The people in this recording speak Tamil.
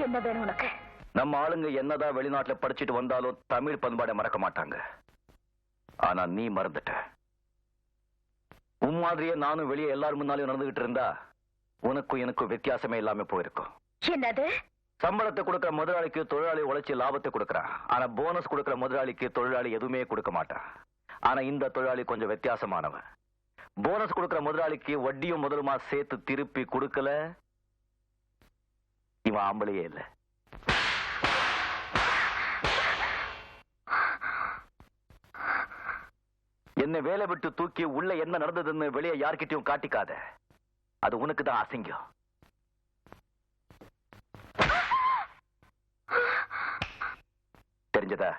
என்ன வேணும் உனக்கு? நம்ம ஆளுங்க என்னதான் வெளிநாட்டுல படிச்சுட்டு வந்தாலும் தமிழ் பண்பாடை மறக்க மாட்டாங்க. ஆனா நீ மறந்துட்ட. உன் மாதிரியே நானும் வெளியே எல்லாரும் முன்னாலும் நடந்துகிட்டு இருந்தா உனக்கும் எனக்கும் வித்தியாசமே இல்லாம போயிருக்கும். என்னது? சம்பளத்தை கொடுக்கிற முதலாளிக்கு தொழிலாளி உழைச்சி லாபத்தை கொடுக்கறான். ஆனா போனஸ் கொடுக்கிற முதலாளிக்கு தொழிலாளி எதுவுமே கொடுக்க மாட்டான். ஆனா இந்த தொழிலாளி கொஞ்சம் வித்தியாசமானவன். போனஸ் கொடுக்கிற முதலாளிக்கு வட்டியும் முதலுமா சேர்த்து திருப்பி கொடுக்கல. இவன் ஆம்பளையே இல்ல. என்ன வேலை விட்டு தூக்கி உள்ள என்ன நடந்ததுன்னு வெளியே யார்கிட்டயும் காட்டிக்காத. அது உனக்கு தான் அசிங்கம். தெரிஞ்சதா?